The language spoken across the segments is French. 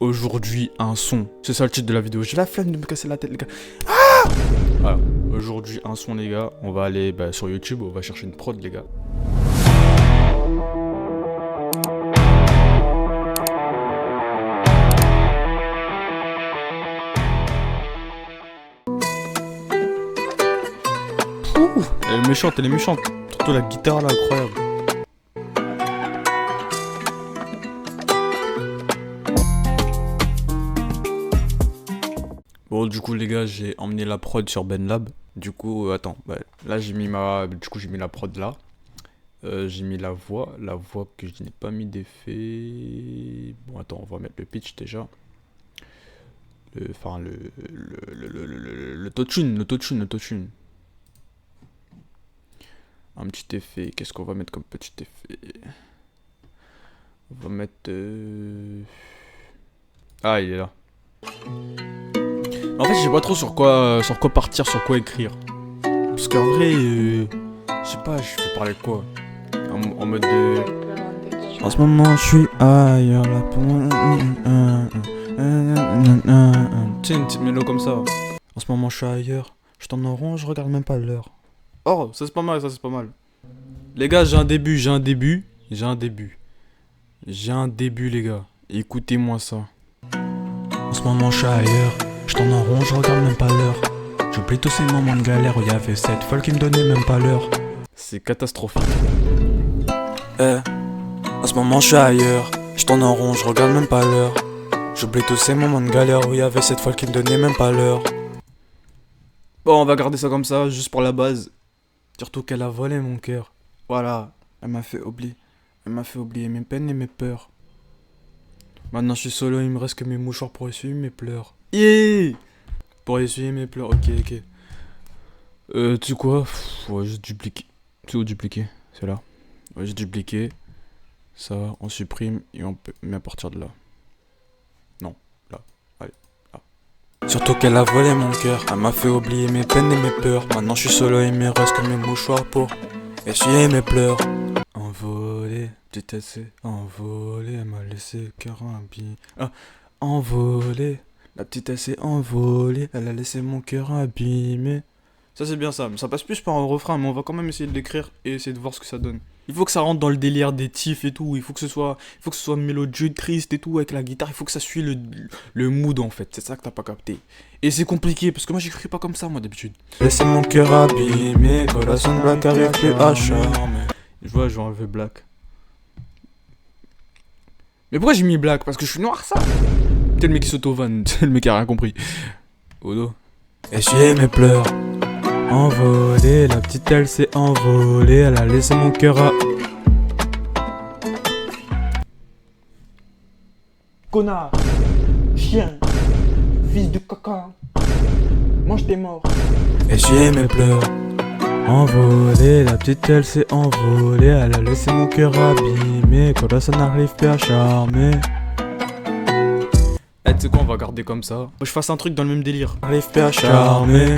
Aujourd'hui, un son. C'est ça le titre de la vidéo. J'ai la flemme de me casser la tête, les gars. Ah voilà. Aujourd'hui, un son, les gars. On va aller sur YouTube. On va chercher une prod, les gars. Ouh, elle est méchante, elle est méchante. Surtout la guitare, là, incroyable. Bon, du coup, les gars, j'ai emmené la prod sur BenLab. Du coup, attends, là, j'ai mis la prod là. J'ai mis la voix que je n'ai pas mis d'effet. Bon, attends, on va mettre le pitch déjà. L'autotune. Un petit effet. Qu'est-ce qu'on va mettre comme petit effet? On va mettre. Ah, il est là. En fait, je sais pas trop sur quoi partir, sur quoi écrire. Parce qu'en vrai, je sais pas, je vais parler de quoi. En mode de. En ce moment, je suis ailleurs là pour. Tu sais, une petite mélo comme ça. En ce moment, je suis ailleurs. Je tourne en rond, je regarde même pas l'heure. Oh, ça c'est pas mal, Les gars, j'ai un début, les gars. Écoutez-moi ça. En ce moment, je suis ailleurs. Je tourne en rond, je regarde même pas l'heure. J'oublie tous ces moments de galère où il y avait cette folle qui me donnait même pas l'heure. C'est catastrophique. En ce moment, je suis ailleurs. Je tourne en rond, je regarde même pas l'heure. J'oublie tous ces moments de galère où il y avait cette folle qui me donnait même pas l'heure. Bon, on va garder ça comme ça, juste pour la base. Surtout qu'elle a volé mon cœur. Voilà, elle m'a fait oublier mes peines et mes peurs. Maintenant je suis solo, il me reste que mes mouchoirs pour essuyer mes pleurs. Yeah! Pour essuyer mes pleurs, ok. Tu sais quoi? Ouais, juste dupliquer. C'est où dupliquer? C'est là. Ouais, j'ai dupliqué. Ça, on supprime et on met à partir de là. Non, là. Allez, là. Surtout qu'elle a volé mon cœur. Elle m'a fait oublier mes peines et mes peurs. Maintenant je suis solo, il me reste que mes mouchoirs pour essuyer mes pleurs. Envolé, petit essai, envolé, elle m'a laissé le cœur abîmé. Ah, envolé, la petite elle s'est envolée, elle a laissé mon cœur abîmé. Ça c'est bien ça, mais ça passe plus par un refrain, mais on va quand même essayer de l'écrire et essayer de voir ce que ça donne. Il faut que ça rentre dans le délire des tifs et tout, il faut que ce soit mélodieux, triste et tout, avec la guitare, il faut que ça suive le mood en fait, c'est ça que t'as pas capté. Et c'est compliqué, parce que moi j'écris pas comme ça moi d'habitude. Laissez mon cœur abîmé, quand la sonne black arrive plus à charmer. Je vois, je vais enlever black. Mais pourquoi j'ai mis black? Parce que je suis noir, ça? T'es le mec qui s'auto-vanne, t'es le mec qui a rien compris. Odo. Essuyez mes pleurs. Envolée, la petite elle s'est envolée, elle a laissé mon cœur à. Connard, chien, fils de caca, mange tes morts. Essuyez mes pleurs. Envolée, la petite elle s'est envolée, elle a laissé mon cœur abîmé, quand là ça n'arrive plus à charmer. Eh, tu sais quoi, on va garder comme ça. Faut que je fasse un truc dans le même délire. N'arrive plus à charmer.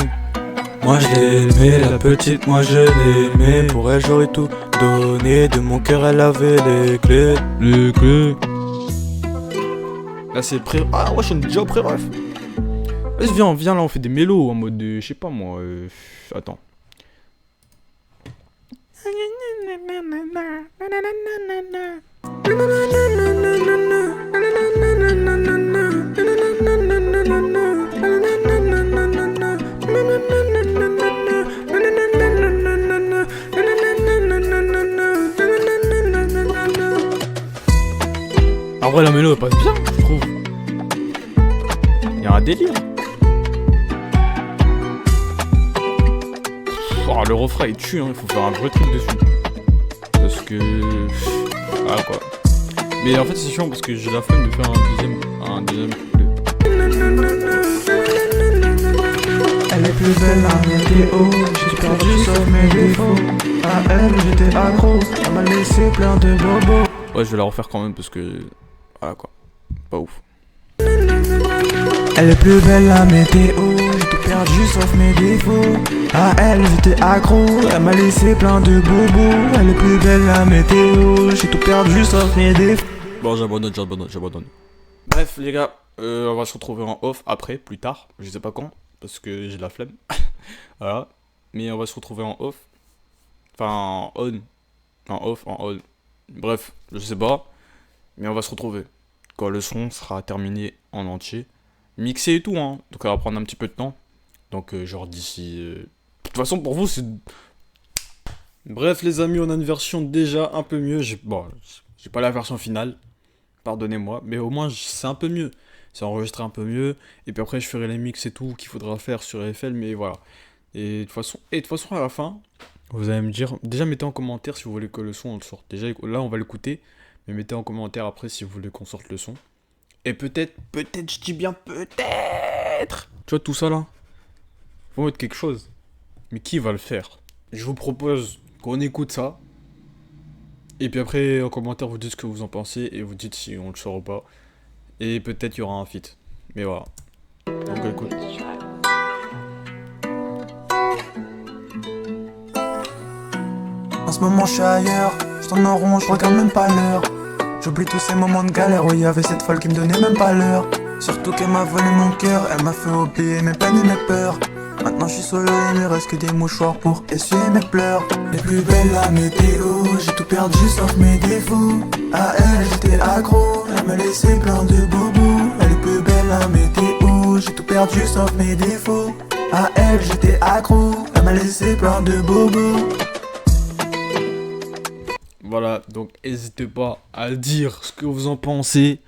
Moi je l'ai aimée, la petite, moi je l'ai aimée. Pour elle j'aurais tout donné, de mon cœur elle avait les clés. Là c'est pré... Ah ouais, je suis déjà pré-ref. Vas-y, viens là, on fait des mélos en mode de... Je sais pas moi, attends. En vrai la mélo elle passe bien, je trouve. Y'a un délire. Oh, le refrain il tue, hein. Il faut faire un vrai truc dessus. Parce que... Ah quoi. Mais en fait c'est chiant parce que j'ai la flemme de faire un deuxième couplet. Elle est plus belle la météo, j'ai perdu sauf mes défauts. À elle j'étais accro, elle m'a laissé plein de bobos. Ouais, je vais la refaire quand même parce que... Voilà quoi. Pas ouf. Elle est plus belle la météo, j'ai tout perdu sauf mes défauts. À elle j'étais accro, elle m'a laissé plein de bobos. Elle est plus belle la météo, j'ai tout perdu sauf mes défauts. Bon, j'abandonne. Bref, les gars, on va se retrouver en off après, plus tard. Je sais pas quand, parce que j'ai la flemme. Voilà. Mais on va se retrouver en off. Enfin, en on. En off, en on. Bref, je sais pas. Mais on va se retrouver quand le son sera terminé en entier. Mixé et tout, hein. Donc, ça va prendre un petit peu de temps. Donc, genre d'ici. De toute façon, pour vous, c'est. Bref, les amis, on a une version déjà un peu mieux. Bon, j'ai pas la version finale. Pardonnez-moi. Mais au moins, c'est un peu mieux. C'est enregistré un peu mieux. Et puis après, je ferai les mix et tout qu'il faudra faire sur FL. Mais voilà. Et de toute façon, à la fin, vous allez me dire. Déjà, mettez en commentaire si vous voulez que le son on le sorte. Déjà, là, on va l'écouter. Mais mettez en commentaire après si vous voulez qu'on sorte le son. Et peut-être, je dis bien peut-être. Tu vois, tout ça là. Faut mettre quelque chose. Mais qui va le faire? Je vous propose qu'on écoute ça. Et puis après, en commentaire, vous dites ce que vous en pensez. Et vous dites si on le sort ou pas. Et peut-être il y aura un feat. Mais voilà. Donc écoute. En ce moment je suis ailleurs, je tourne en rond, je regarde même pas l'heure. J'oublie tous ces moments de galère où il y avait cette folle qui me donnait même pas l'heure. Surtout qu'elle m'a volé mon cœur, elle m'a fait oublier mes peines et mes peurs. Maintenant je suis solo, il me reste que des mouchoirs pour essuyer mes pleurs. Les plus belles la météo, j'ai tout perdu sauf mes défauts. À elle j'étais accro, elle me laissait plein de bobos. Elle est plus belle la météo, j'ai tout perdu sauf mes défauts. À elle j'étais accro, elle m'a laissé plein de bobos. Voilà, donc n'hésitez pas à dire ce que vous en pensez.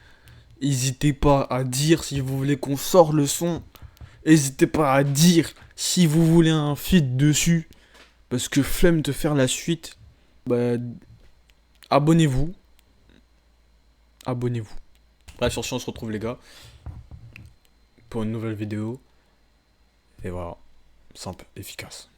N'hésitez pas à dire si vous voulez qu'on sorte le son. N'hésitez pas à dire si vous voulez un feat dessus. Parce que flemme de faire la suite. Bah, abonnez-vous. Abonnez-vous. Bref, sur ce, on se retrouve les gars. Pour une nouvelle vidéo. Et voilà. Simple, efficace.